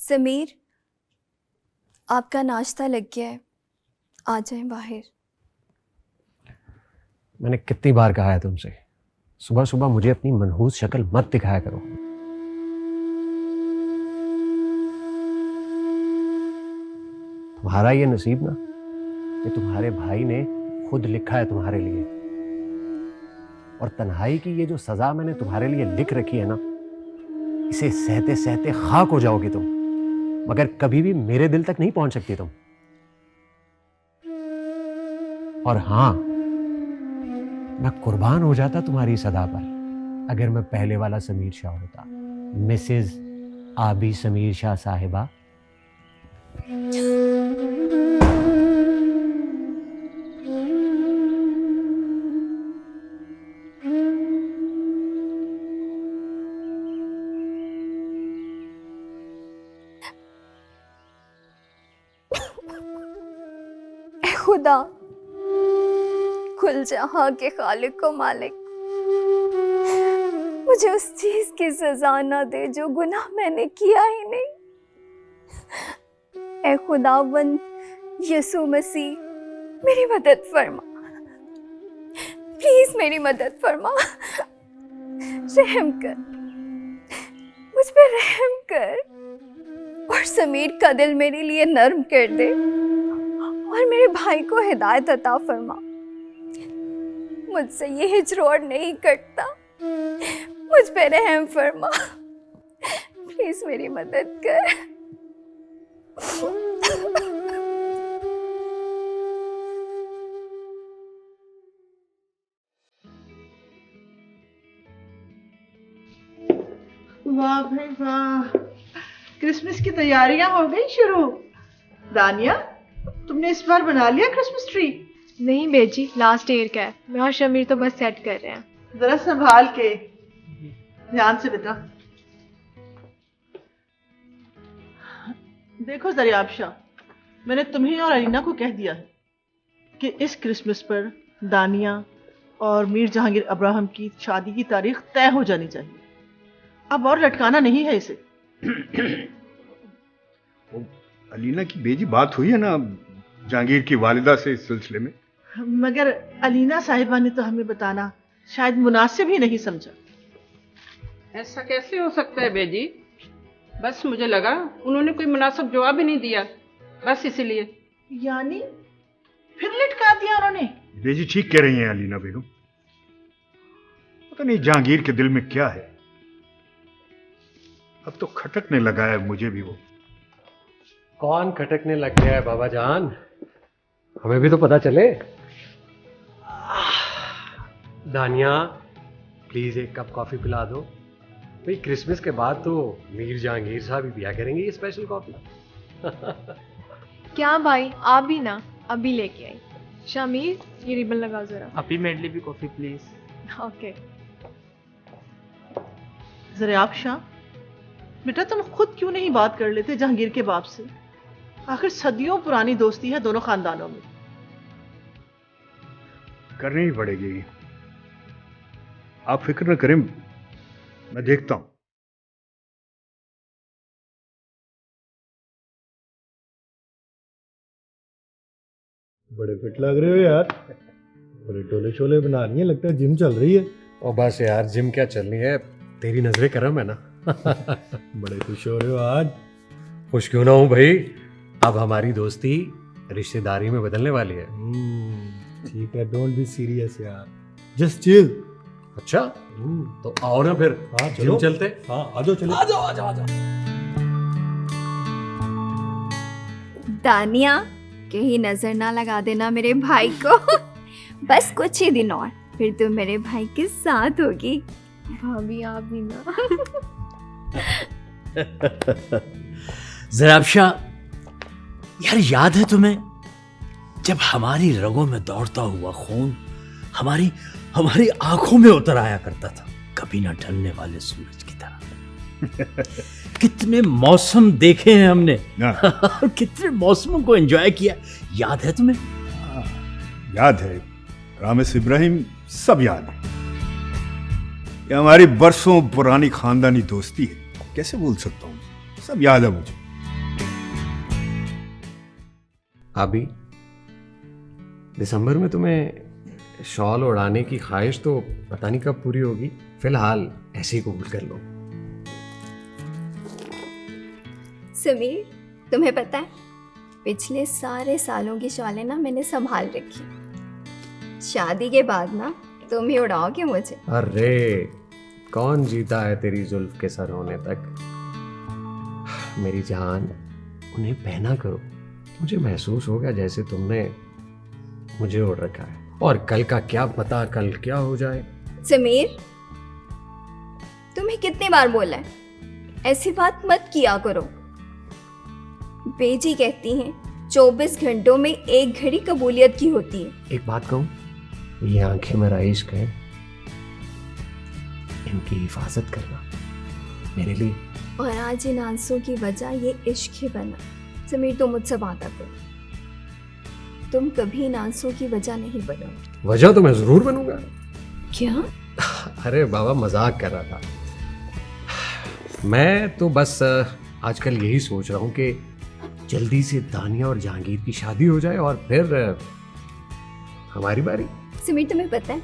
समीर, आपका नाश्ता लग गया है, आ जाएं बाहर। मैंने कितनी बार कहा है तुमसे, सुबह सुबह मुझे अपनी मनहूस शक्ल मत दिखाया करो। तुम्हारा ये नसीब ना कि तुम्हारे भाई ने खुद लिखा है तुम्हारे लिए, और तन्हाई की ये जो सजा मैंने तुम्हारे लिए लिख रखी है ना, इसे सहते सहते खाक हो जाओगी तुम, मगर कभी भी मेरे दिल तक नहीं पहुंच सकती तुम। और हाँ, मैं कुर्बान हो जाता तुम्हारी सदा पर अगर मैं पहले वाला समीर शाह होता, मिसेस आबी समीर शाह साहिबा। ऐ खुदा, कुल जहां के खालिक को मालिक, मुझे उस चीज की सजा ना दे जो गुनाह मैंने किया ही नहीं। ऐ खुदावंद यसु मसीह, मेरी मदद फरमा, प्लीज मेरी मदद फरमा, रहम कर, मुझ पे रहम कर, और समीर का दिल मेरे लिए नर्म कर दे, और मेरे भाई को हिदायत अता फरमा। मुझसे ये हिजरोड़ नहीं कटता, मुझ पे रहम फरमा, प्लीज मेरी मदद कर। वाह भाई वाह, क्रिसमस की तैयारियां हो गई शुरू। दानिया, तुमने इस बार बना लिया क्रिसमस ट्री? नहीं बेजी, लास्ट ईयर का है। मैं और शमीर तो बस सेट कर रहे हैं। जरा संभाल के, ध्यान से बेटा। देखो दरियाब शाह, मैंने तुम्हें और अलीना को कह दिया है कि इस क्रिसमस पर दानिया और मीर जहांगीर अब्राहम की शादी की तारीख तय हो जानी चाहिए। अब और लटकाना नहीं है इसे। अलीना की बेजी बात हुई है ना जहांगीर की वालिदा से इस सिलसिले में? मगर अलीना साहिबा ने तो हमें बताना शायद मुनासिब ही नहीं समझा। ऐसा कैसे हो सकता है बेजी? बस मुझे लगा उन्होंने कोई मुनासिब जवाब ही नहीं दिया, बस इसीलिए। यानी फिर लटका दिया उन्होंने? बेजी ठीक कह रही हैं अलीना बेगम। पता नहीं जहांगीर के दिल में क्या है, अब तो खटकने लगा है मुझे भी वो। कौन खटकने लग गया है बाबा जान, हमें भी तो पता चले। दानिया, प्लीज एक कप कॉफी पिला दो भाई। क्रिसमस के बाद तो मीर जहांगीर साहब भी पिया करेंगे ये स्पेशल कॉफी। क्या भाई, आप भी ना, अभी लेके आई। शमीर, ये रिबन लगाओ जरा। अभी मेरे लिए भी कॉफी प्लीज। ओके। दरियाब शाह, बेटा तुम खुद क्यों नहीं बात कर लेते जहांगीर के बाप से? आखिर सदियों पुरानी दोस्ती है दोनों खानदानों में। करनी ही पड़ेगी। आप फिक्र न करें, मैं देखता हूं। बड़े फिट लग रहे हो यार, बड़े टोले शोले बना लिए, लगता है जिम चल रही है। और बस यार, जिम क्या चलनी है, तेरी नजरें करम है ना। बड़े खुश हो रहे हो आज। खुश क्यों ना हूं भाई, अब हमारी दोस्ती रिश्तेदारी में बदलने वाली है। ठीक है, डोंट बी सीरियस यार, जस्ट चिल। अच्छा, तो आओ ना फिर। हाँ जिम चलते। हाँ आ जाओ, चलो आ जाओ आ जाओ आ जाओ। दानिया, कहीं नजर ना लगा देना मेरे भाई को। बस कुछ ही दिन और, फिर तुम मेरे भाई के साथ होगी। भाभी आप भी ना। ज़राब शाह, यार याद है तुम्हें जब हमारी रगों में दौड़ता हुआ खून हमारी हमारी आंखों में उतर आया करता था, कभी ना ढलने वाले सूरज की तरह। कितने मौसम देखे हैं हमने, कितने मौसमों को एंजॉय किया, याद है तुम्हें? याद है रामेश इब्राहिम, सब याद है। ये हमारी बरसों पुरानी खानदानी दोस्ती है, कैसे भूल सकता हूँ, सब याद है मुझे। अभी दिसंबर में तुम्हें शॉल उड़ाने की ख्वाहिश तो पता नहीं कब पूरी होगी, फिलहाल ऐसे ही कबूल कर लो। समीर, तुम्हें पता है पिछले सारे सालों की शॉलें ना मैंने संभाल रखी। शादी के बाद ना तुम ही उड़ाओगे मुझे। अरे कौन जीता है तेरी जुल्फ के सर होने तक। मेरी जान, उन्हें पहना करो। मुझे महसूस होगा जैसे तुमने मुझे ओढ़ रखा है, और कल का क्या पता कल क्या हो जाए। समीर, तुम्हें कितनी बार बोला है ऐसी बात मत किया करो। बेजी कहती हैं 24 घंटों में एक घड़ी कबूलियत की होती है। एक बात कहूं, ये आंखें मेरा इश्क है, इनकी हिफाजत करना मेरे लिए। और आज इन आंसुओं की वजह ये इश्क ही बना। समीर, तुम मुझसे वादा करो, तुम कभी इन आंसुओं की वजह नहीं बनो। वजह तो मैं जरूर बनूंगा। क्या? अरे बाबा, मजाक कर रहा था मैं तो। बस आजकल यही सोच रहा हूँ कि जल्दी से दानिया और जहांगीर की शादी हो जाए और फिर हमारी बारी। समीर, तुम्हें पता है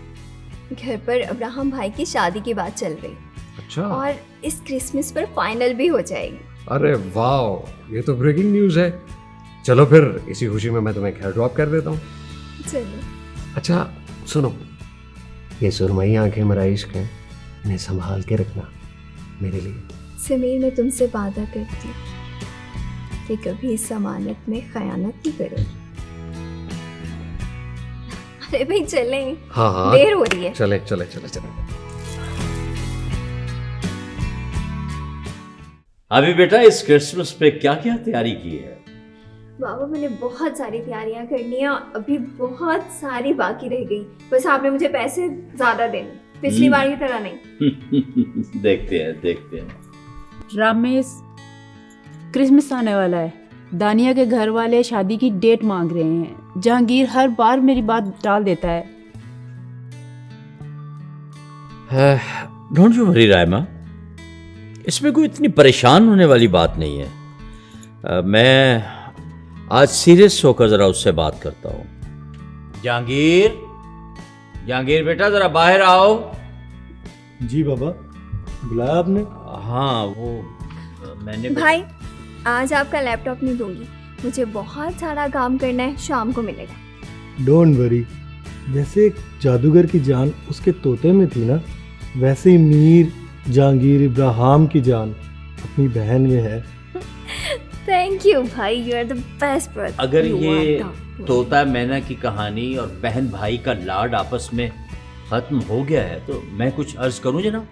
घर पर अब्राहम भाई की शादी की बात चल रही, अच्छा, और इस क्रिसमस पर फाइनल भी हो जाएगी। अरे वाह, ये तो ब्रेकिंग न्यूज़ है। चलो फिर इसी खुशी में मैं तुम्हें घर ड्रॉप कर देता हूँ। चलो। अच्छा सुनो, ये सुरमई आंखें मेरा इश्क है, इन्हें संभाल के रखना मेरे लिए। समीर, मैं तुमसे वादा करती हूँ कि कभी इस अमानत में खयानत नहीं करूँगी। अरे भाई चलें, हाँ हाँ, देर हो रही है। चले चले चले चले। अभी बेटा इस क्रिसमस पे क्या क्या तैयारी की है? बाबा, मैंने बहुत सारी तैयारियां करनी है, अभी बहुत सारी बाकी रह गई। बस आपने मुझे पैसे ज्यादा देने, पिछली बार की तरह नहीं। देखते हैं। रामेश, क्रिसमस आने वाला है। दानिया के घर वाले शादी की डेट मांग रहे हैं। जहांगीर हर बार मेरी बात टाल देता है। डोंट यू वरी रायमा, इसमें कोई इतनी परेशान होने वाली बात नहीं है। मैं आज सीरियस होकर जरा उससे बात करता हूँ। जहांगीर बेटा जरा बाहर आओ। जी बाबा, बुलाया आपने? हाँ, वो मैंने भाई, आज आपका लैपटॉप नहीं दूंगी, मुझे बहुत सारा काम करना है, शाम को मिलेगा। डोंट वरी, जैसे एक जादूगर की जान उसके तोते में थी ना, वैसे ही मीर जहांगीर इब्राहिम की जान अपनी बहन में है। थैंक यू भाई, you are the best brother. अगर ये तोता मैना की कहानी और बहन भाई का लाड आपस में खत्म हो गया है तो मैं कुछ अर्ज करूं जनाब।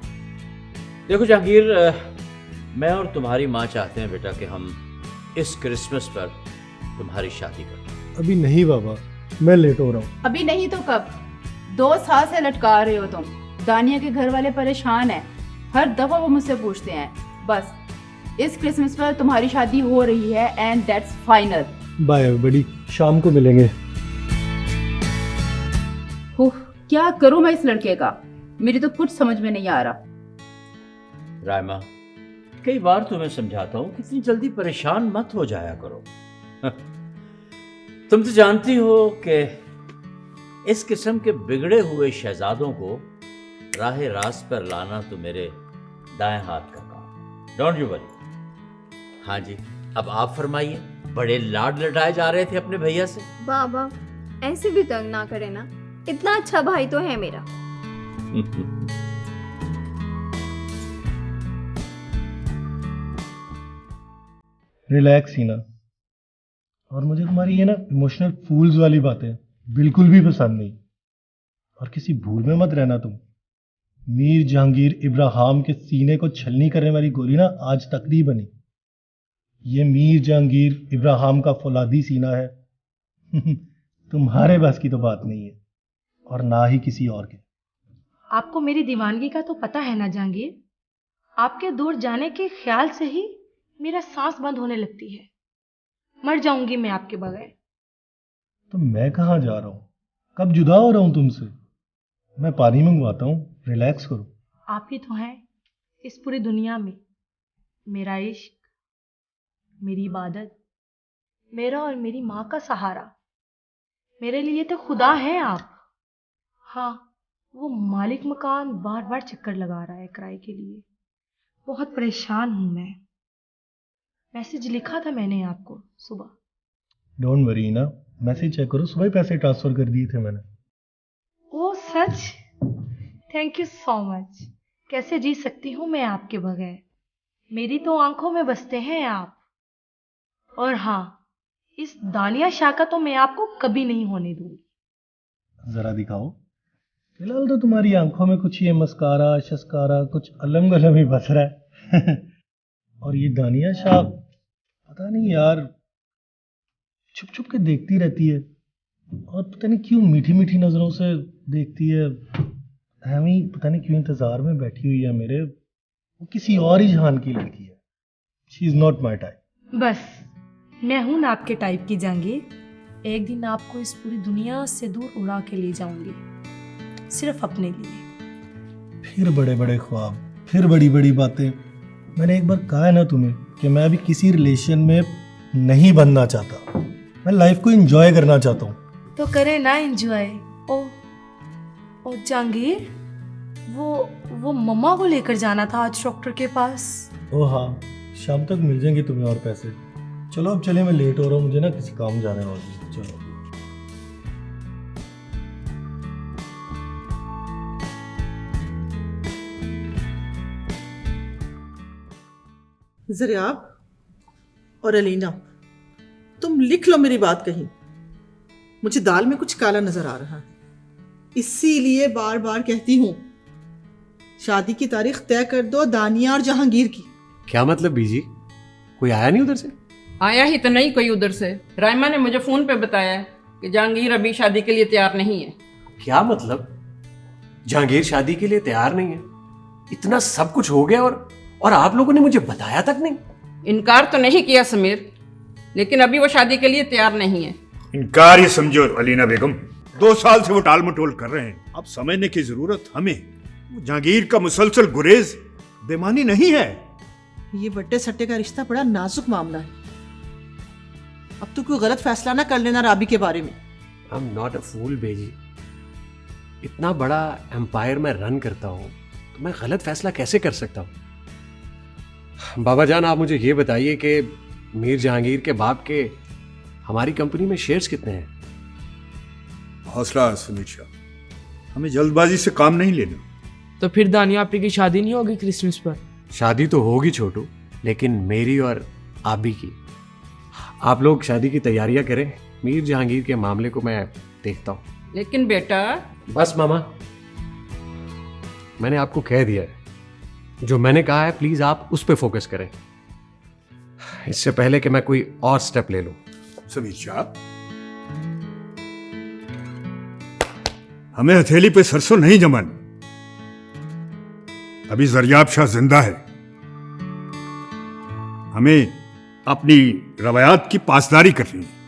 देखो जहांगीर, मैं और तुम्हारी माँ चाहते हैं बेटा कि हम इस क्रिसमस पर तुम्हारी शादी करें। अभी नहीं बाबा, मैं लेट हो रहा हूँ। अभी नहीं तो कब? 2 साल से लटका रहे हो तुम। दानिया के घर वाले परेशान हैं, हर दफा वो मुझसे पूछते हैं। बस इस क्रिसमस पर तुम्हारी शादी हो रही है and that's final. Bye everybody, शाम को मिलेंगे। क्या करूं मैं इस लड़के का, मेरी तो कुछ समझ में नहीं आ रहा। रायमा, कई बार तो मैं समझाता हूं कि इतनी जल्दी परेशान मत हो जाया करो। तुम तो जानती हो कि इस किस्म के बिगड़े हुए शहजादों को राह रास्त पर लाना तो मेरे दाएं हाथ का काम। Don't you worry. हाँ जी, अब आप फरमाइए, बड़े लाड लटाए जा रहे थे अपने भैया से। बाबा, ऐसे भी तंग ना करे ना, इतना अच्छा भाई तो है मेरा। रिलैक्स ही ना, और मुझे तुम्हारी ये ना इमोशनल फूल्स वाली बातें बिल्कुल भी पसंद नहीं। और किसी भूल में मत रहना तुम। मीर जहांगीर इब्राहिम के सीने को छलनी करने वाली गोली ना आज तक नहीं बनी। ये मीर जहांगीर इब्राहिम का फौलादी सीना है। तुम्हारे बस की तो बात नहीं है, और ना ही किसी और के। आपको मेरी दीवानगी का तो पता है ना जहांगीर। आपके दूर जाने के ख्याल से ही मेरा सांस बंद होने लगती है। मर जाऊंगी मैं आपके बगैर। तो मैं कहाँ जा रहा हूँ, कब जुदा हो रहा हूँ तुमसे? मैं पानी मंगवाता हूँ, रिलैक्स करो। आप ही तो हैं इस पूरी दुनिया में मेरा इश्क, मेरी इबादत, मेरा और मेरी माँ का सहारा। मेरे लिए तो खुदा हैं आप। हाँ, वो मालिक मकान बार बार चक्कर लगा रहा है किराए के लिए। बहुत परेशान हूं मैं। मैसेज लिखा था मैंने आपको सुबह। डोंट वरी ना, मैसेज चेक करो, सुबह ही पैसे ट्रांसफर कर दिए थे मैंने। ओ सच? Thank you so much. कैसे जी सकती हूँ मैं आपके बगैर। मेरी तो आंखों में बसते हैं आप। और हाँ, इस दानिया शाह का तो मैं आपको कभी नहीं होने दूंगी। जरा दिखाओ। फिलहाल तो तुम्हारी आंखों में कुछ ये मस्कारा शस्कारा कुछ अलम गलम ही बस रहा है। और ये दानिया शाह पता नहीं यार, छुप छुप के देखती रहती है और पता नहीं क्यों मीठी मीठी नजरों से देखती है। हमें पता नहीं क्यों इंतजार में बैठी हुई है मेरे। वो किसी और ही जहान की लड़की है। She is not my type. बस मैं हूं ना आपके टाइप की जहांगीर। एक दिन आपको इस पूरी दुनिया से दूर उड़ा के ले जाऊंगी, सिर्फ अपने लिए। फिर बड़े बड़े ख्वाब, फिर बड़ी बड़ी बातें। मैंने एक बार कहा है ना तुम्हें कि मैं अभी किसी रिलेशन में नहीं बनना चाहता। मैं लाइफ को एंजॉय करना चाहता हूँ। तो करें ना एंजॉय। ओ जहांगीर, वो मम्मा को लेकर जाना था आज डॉक्टर के पास। ओ हाँ, शाम तक मिल जाएंगे तुम्हें और पैसे। चलो अब चले, मैं लेट हो रहा हूँ, मुझे ना किसी काम जाना है। और चलो। ज़रियाब और अलीना, तुम लिख लो मेरी बात कहीं। मुझे दाल में कुछ काला नजर आ रहा है, इसीलिए बार बार कहती हूँ शादी की तारीख तय कर दो दानिया और जहांगीर की। क्या मतलब बीजी? कोई आया नहीं उधर से? आया ही तो नहीं कोई उधर से। राइमा ने मुझे फोन पे बताया कि जहांगीर अभी शादी के लिए तैयार नहीं है। क्या मतलब? जहांगीर शादी के लिए तैयार नहीं है? इतना सब कुछ हो गया और आप लोगों ने मुझे बताया तक नहीं? इनकार तो नहीं किया समीर, लेकिन अभी वो शादी के लिए तैयार नहीं है। इनकार ही समझो अलीना बेगम। 2 साल से वो टाल मटोल कर रहे हैं। अब समझने की जरूरत हमें। जहांगीर का मुसलसल गुरेज बेमानी नहीं है। ये बट्टे सट्टे का रिश्ता बड़ा नाजुक मामला है। अब तो कोई गलत फैसला ना कर लेना राबी के बारे में। आई एम नॉट अ फूल बेजी। इतना बड़ा एम्पायर मैं रन करता हूँ तो मैं गलत फैसला कैसे कर सकता हूँ? बाबा जान, आप मुझे ये बताइए कि मीर जहांगीर के बाप के हमारी कंपनी में शेयर्स कितने हैं? हौसला सुमित शाह, हमें जल्दबाजी से काम नहीं लेना। तो फिर दानिया आपकी की शादी नहीं होगी क्रिसमस पर? शादी तो होगी छोटू, लेकिन मेरी और आबी की। आप लोग शादी की तैयारियां करें, मीर जहांगीर के मामले को मैं देखता हूँ। लेकिन बेटा। बस मामा, मैंने आपको कह दिया है। जो मैंने कहा है प्लीज आप उस पर फोकस करें, इससे पहले कि मैं कोई और स्टेप ले लूं। समीर शाह, हमें हथेली पे सरसों नहीं जमानी। अभी ज़रियाब शाह जिंदा है। हमें अपनी रवायात की पासदारी करनी है।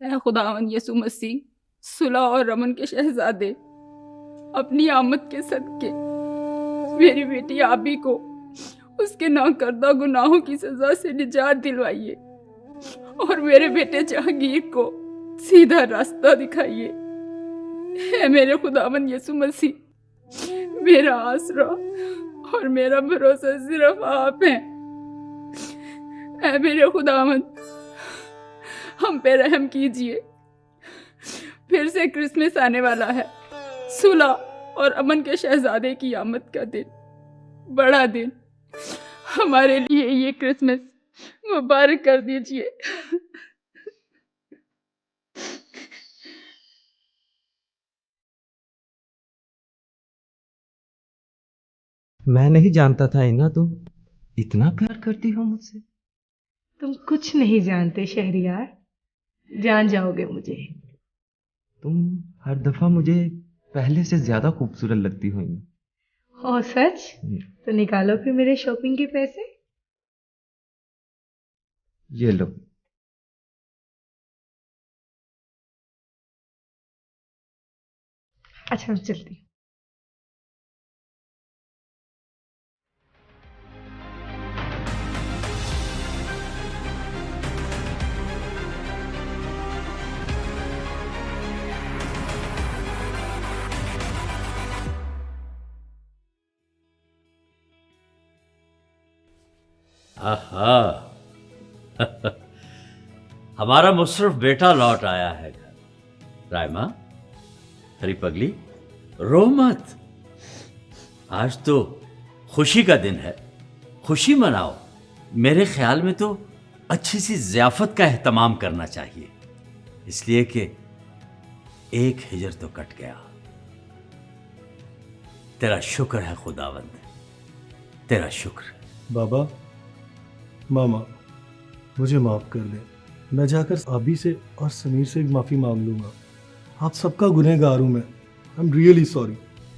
ऐ खुदावन यसु मसीह, सुलह और रमन के शहजादे, अपनी आमद के सदके मेरी बेटी आबी को उसके नाकर्दा गुनाहों की सजा से निजात दिलवाइए और मेरे बेटे जहांगीर को सीधा रास्ता दिखाइए। है मेरे खुदावन यसु मसीह, मेरा आसरा और मेरा भरोसा सिर्फ आप हैं। ऐ मेरे खुदावन, हम पे रहम कीजिए। फिर से क्रिसमस आने वाला है, सुलह और अमन के शहजादे की आमद का दिन, बड़ा दिन। हमारे लिए ये क्रिसमस मुबारक कर दीजिए। मैं नहीं जानता था इना तुम इतना प्यार करती हो मुझसे। तुम कुछ नहीं जानते शहरियार, जान जाओगे मुझे। तुम हर दफा मुझे पहले से ज्यादा खूबसूरत लगती हो इना। ओ सच? तो निकालो फिर मेरे शॉपिंग के पैसे। ये लो। अच्छा मैं चलती हूँ। आहा हमारा मुशर्रफ बेटा लौट आया है घर। रायमा, अरे पगली, रो मत। आज तो खुशी का दिन है, खुशी मनाओ। मेरे ख्याल में तो अच्छी सी ज़ियाफत का एहतमाम करना चाहिए, इसलिए कि एक हिजर तो कट गया। तेरा शुक्र है खुदावंद, तेरा शुक्र। बाबा, मामा, मुझे माफ़ कर दे। मैं जाकर आबी से और समीर से भी माफ़ी मांग लूँगा। आप सबका गुनहगार हूँ मैं। I am really sorry.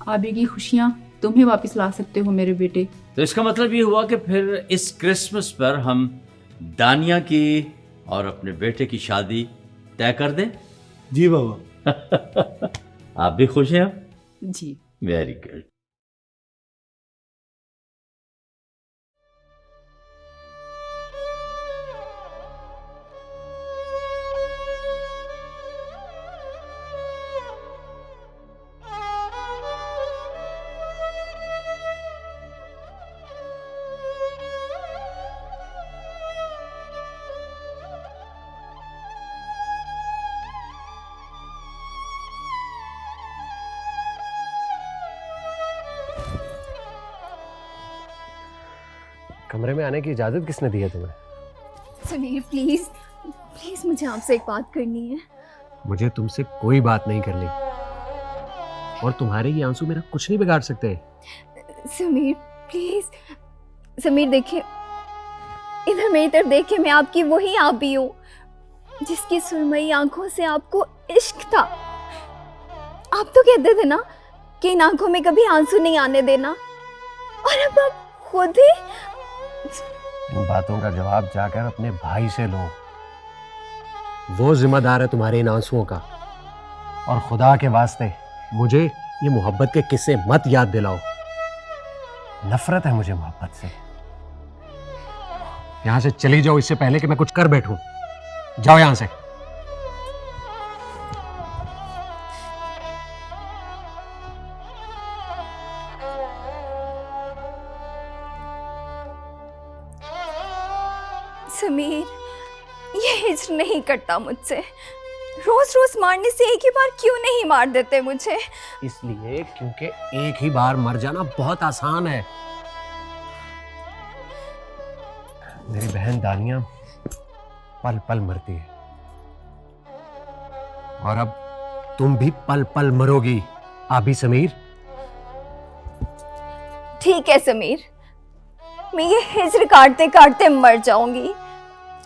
आबी की खुशियाँ तुम्हें वापस ला सकते हो मेरे बेटे। तो इसका मतलब ये हुआ कि फिर इस क्रिसमस पर हम दानिया की और अपने बेटे की शादी तय कर दें? जी बाबा। आप भी खुश हैं? जी। Very good. कमरे में आने की इजाजत किसने दी है तुम्हें? समीर प्लीज प्लीज, मुझे आपसे एक बात करनी है। मुझे तुमसे कोई बात नहीं करनी, और तुम्हारे ये आंसू मेरा कुछ नहीं बिगाड़ सकते। समीर प्लीज। समीर देखिए, इधर मेरी तरफ देखिए, मैं आपकी वही आबी हूँ जिसकी सुरमई आंखों से आपको इश्क था। आप तो कहते थे ना कि इन आंखों में कभी आंसू नहीं आने देना, और अब आप खुद ही। इन बातों का जवाब जाकर अपने भाई से लो, वो जिम्मेदार है तुम्हारे इन आंसुओं का। और खुदा के वास्ते मुझे ये मोहब्बत के किस्से मत याद दिलाओ। नफरत है मुझे मोहब्बत से। यहां से चली जाओ इससे पहले कि मैं कुछ कर बैठूं। जाओ यहां से। समीर, ये हिज्र नहीं करता मुझसे। रोज रोज मारने से एक ही बार क्यों नहीं मार देते मुझे? इसलिए क्योंकि एक ही बार मर जाना बहुत आसान है। मेरी बहन दानिया पल पल मरती है, और अब तुम भी पल पल मरोगी। आबी समीर। ठीक है समीर, मैं ये हिज्र काटते काटते मर जाऊंगी,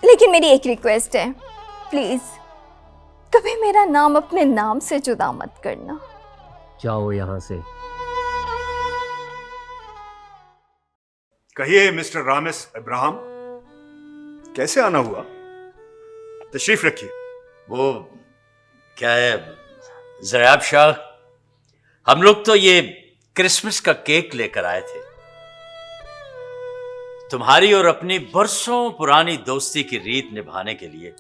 लेकिन मेरी एक रिक्वेस्ट है, प्लीज कभी मेरा नाम अपने नाम से जुदा मत करना। जाओ यहां से। कहिए मिस्टर रामेस अब्राहम, कैसे आना हुआ? तशरीफ रखिए। वो क्या है ज़राब शाह, हम लोग तो ये क्रिसमस का केक लेकर आए थे। तुम्हारी और अपनी बरसों पुरानी दोस्ती की रीत निभाने के लिए,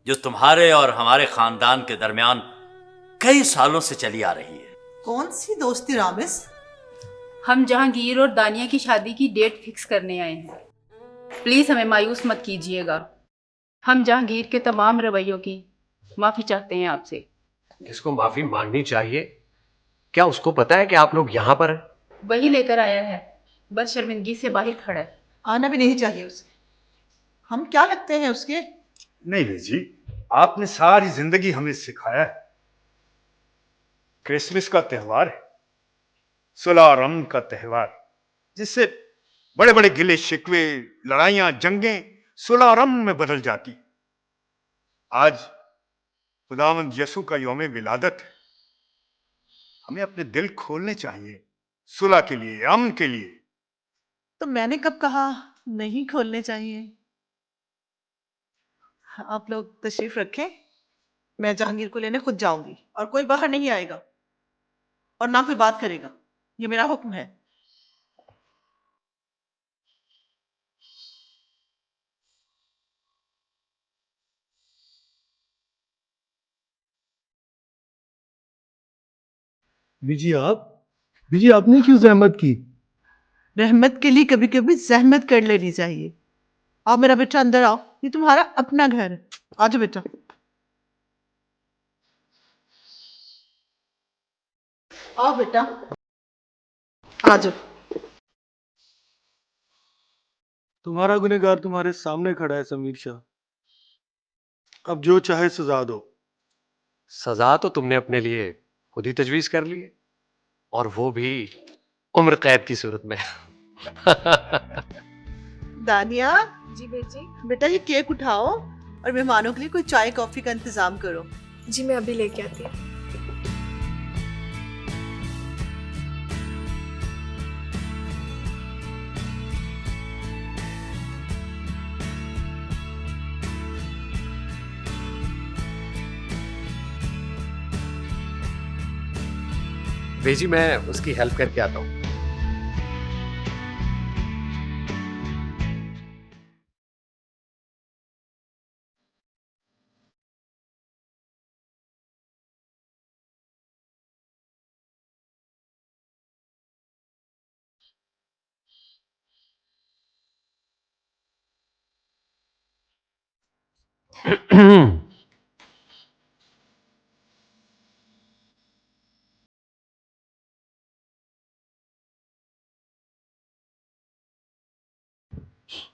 जो तुम्हारे और हमारे खानदान के दरमियान कई सालों से चली आ रही है। कौन सी दोस्ती रामेस? हम जहांगीर और दानिया की शादी की डेट फिक्स करने आए हैं। प्लीज़ हमें मायूस मत कीजिएगा। हम जहांगीर के तमाम रवैयों की माफ़ी चाहते हैं आपसे। किसको माफी मांगनी चाहिए? क्या उसको पता है कि आप लोग यहाँ पर हैं? वही लेकर आया है, बस शर्मिंदगी से बाहर खड़ा है। आना भी नहीं चाहिए उसे। हम क्या लगते हैं उसके? नहीं बेजी, आपने सारी जिंदगी हमें सिखाया है, क्रिसमस का त्यौहार है, सुलह रम का त्यौहार, जिससे बड़े बड़े गिले शिकवे, लड़ाइयां, जंगें सुलह रम में बदल जाती। आज खुदावंद यसु का यौम विलादत है। हमें अपने दिल खोलने चाहिए, सुलह के लिए, अमन के लिए। तो मैंने कब कहा नहीं खोलने चाहिए? आप लोग तशरीफ रखें, मैं जहांगीर को लेने खुद जाऊंगी, और कोई बाहर नहीं आएगा और ना कोई बात करेगा। ये मेरा हुक्म है। बीजी आपने क्यों जहमत की? रहमत के लिए कभी कभी जहमत कर लेनी चाहिए। आओ मेरा बेटा, अंदर आओ, ये तुम्हारा अपना घर है। आ जाओ बेटा। आओ बेटा, आ जाओ। तुम्हारा गुनहगार तुम्हारे सामने खड़ा है समीर शाह, अब जो चाहे सजा दो। सजा तो तुमने अपने लिए खुद ही तजवीज कर ली है, और वो भी उम्र कैद की सूरत में। दानिया, जी बेजी। बेटा ये केक उठाओ और मेहमानों के लिए कोई चाय कॉफी का इंतजाम करो। जी मैं अभी लेके आती हूँ। बेजी मैं उसकी हेल्प करके आता हूँ।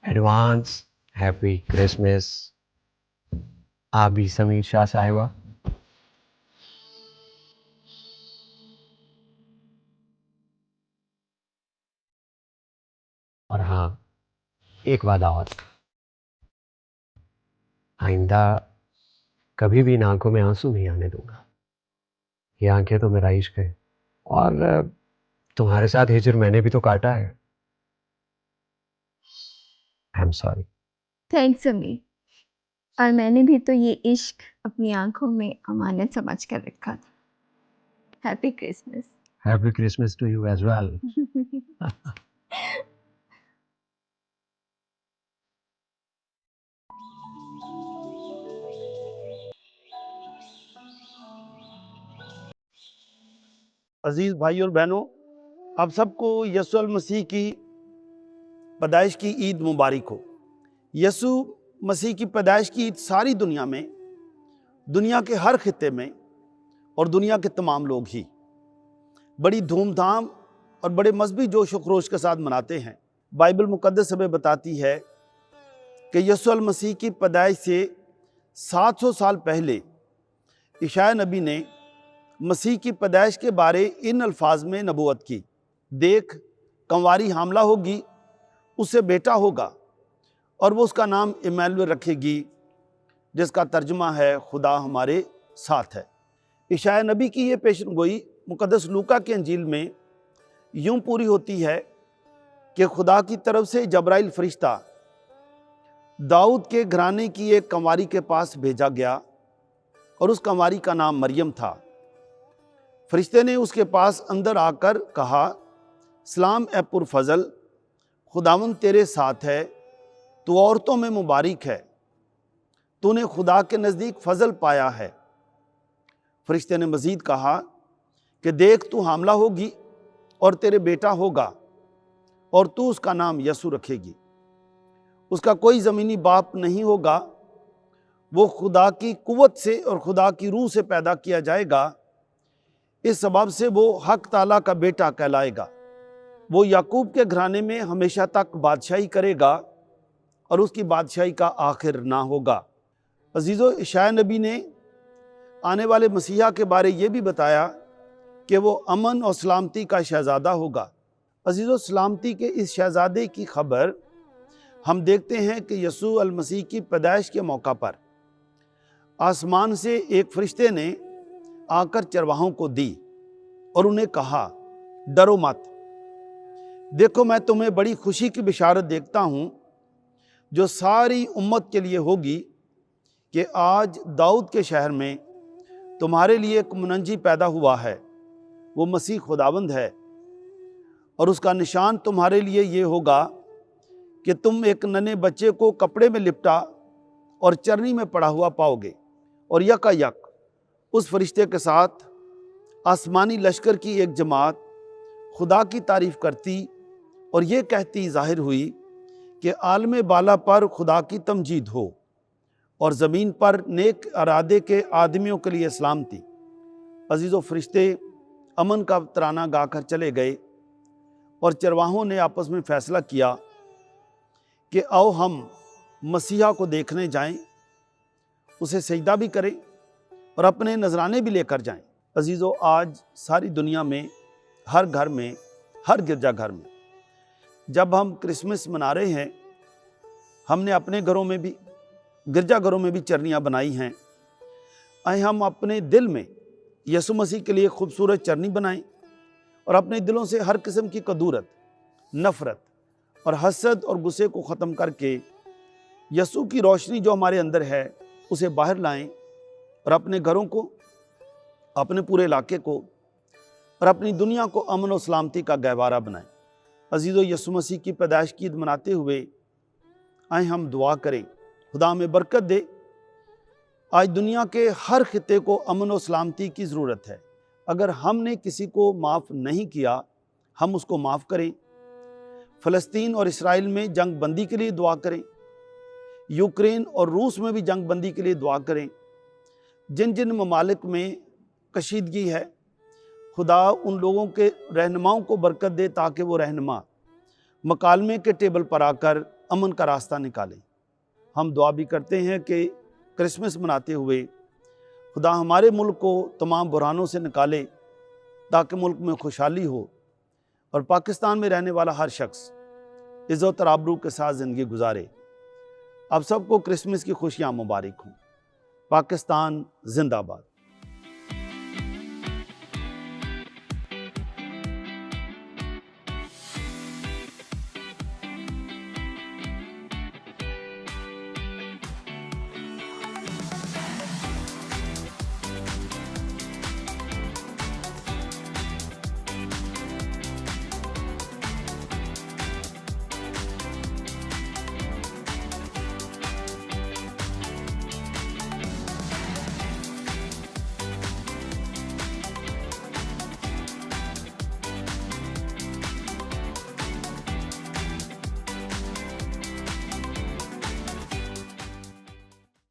एडवांस हैप्पी क्रिसमस आबी समीर शाह साहिबा। और हाँ, एक वादा और, आइंदा कभी भी इन आंखों में आंसू नहीं आने दूंगा। ये आंखें तो मेरा इश्क है, और तुम्हारे साथ हिजर मैंने भी तो काटा है। I am sorry. Thanks Sameer, और मैंने भी तो ये इश्क अपनी आंखों में अमानत समझ कर रखा था। Happy Christmas. Happy Christmas to you as well. अजीज भाई और बहनों, आप सबको यसु मसीह की पैदाइश की ईद मुबारक हो। यसु मसीह की पैदाइश की ईद सारी दुनिया में, दुनिया के हर खित्ते में और दुनिया के तमाम लोग ही बड़ी धूमधाम और बड़े मजहबी जोश व खरोश के साथ मनाते हैं। बाइबल मुकद्दस हमें बताती है कि यसु मसीह की पैदाइश से 700 साल पहले ईशाया नबी ने मसीह की पैदाइश के बारे इन अल्फाज में नबूवत की, देख कंवारी हामला होगी, उससे बेटा होगा और वो उसका नाम इमैनुएल रखेगी, जिसका तर्जुमा है खुदा हमारे साथ है। ईशाया नबी की ये पेशनगोई मुकद्दस लूका की अंजील में यूं पूरी होती है कि खुदा की तरफ से जबराइल फरिश्ता दाऊद के घराने की एक कंवारी के पास भेजा गया और उस कंवारी का नाम मरियम था। फरिश्ते ने उसके पास अंदर आकर कहा, सलाम ए पुरफजल, खुदावंद तेरे साथ है, तू औरतों में मुबारक है, तूने खुदा के नज़दीक फजल पाया है। फरिश्ते ने मज़ीद कहा कि देख तू हामला होगी और तेरे बेटा होगा और तू उसका नाम यसु रखेगी। उसका कोई ज़मीनी बाप नहीं होगा, वो खुदा की कुव्वत से और खुदा की रूह से पैदा किया जाएगा, इस सबब से वो हक ताला का बेटा कहलाएगा। वो याकूब के घराने में हमेशा तक बादशाही करेगा और उसकी बादशाही का आखिर ना होगा। अजीज़ो, ईशाया नबी ने आने वाले मसीहा के बारे ये भी बताया कि वो अमन और सलामती का शहज़ादा होगा। अजीज़ो, सलामती के इस शहज़ादे की खबर हम देखते हैं कि यसू अल मसीह की पैदाइश के मौका पर आसमान से एक फरिश्ते ने आकर चरवाहों को दी और उन्हें कहा, डरो मत, देखो मैं तुम्हें बड़ी खुशी की बिशारत देखता हूँ जो सारी उम्मत के लिए होगी कि आज दाऊद के शहर में तुम्हारे लिए एक मुनंजी पैदा हुआ है, वो मसीह खुदावंद है। और उसका निशान तुम्हारे लिए ये होगा कि तुम एक नन्हे बच्चे को कपड़े में लिपटा और चरनी में पड़ा हुआ पाओगे। और यकायक उस फरिश्ते के साथ आसमानी लश्कर की एक जमात खुदा की तारीफ करती और ये कहती ज़ाहिर हुई कि आलम बाला पर खुदा की तमजीद हो और ज़मीन पर नेक इरादे के आदमियों के लिए सलामती। अजीज़ो, फरिश्ते अमन का तराना गाकर चले गए और चरवाहों ने आपस में फ़ैसला किया कि आओ हम मसीहा को देखने जाएं, उसे सजदा भी करें और अपने नजराने भी लेकर जाएं। अजीज़ो, आज सारी दुनिया में, हर घर में, हर गिरजाघर में जब हम क्रिसमस मना रहे हैं, हमने अपने घरों में भी, गिरजाघरों में भी चरनियाँ बनाई हैं। आए हम अपने दिल में यसु मसीह के लिए खूबसूरत चरनी बनाएं और अपने दिलों से हर किस्म की कदूरत, नफ़रत और हसद और गुस्से को ख़त्म करके यसु की रोशनी जो हमारे अंदर है उसे बाहर लाएं और अपने घरों को, अपने पूरे इलाके को और अपनी दुनिया को अमन और सलामती का गहवारा बनाएं। अजीज़ो, यसु मसीह की पैदाइश की ईद मनाते हुए आए हम दुआ करें, खुदा हमें बरकत दे। आज दुनिया के हर खित्ते को अमन और सलामती की ज़रूरत है। अगर हमने किसी को माफ़ नहीं किया, हम उसको माफ़ करें। फ़लस्तीन और इसराइल में जंग बंदी के लिए दुआ करें। यूक्रेन और रूस में भी जंग बंदी के लिए दुआ करें। जिन जिन ममालिक में कशीदगी है, खुदा उन लोगों के रहनुमाओं को बरकत दे ताकि वो रहनुमा मकालमे के टेबल पर आकर अमन का रास्ता निकालें। हम दुआ भी करते हैं कि क्रिसमस मनाते हुए खुदा हमारे मुल्क को तमाम बुरानों से निकाले ताकि मुल्क में खुशहाली हो और पाकिस्तान में रहने वाला हर शख्स इज़्ज़त और आबरू के साथ ज़िंदगी गुजारे। आप सबको क्रिसमस की खुशियाँ मुबारक हों। पाकिस्तान जिंदाबाद।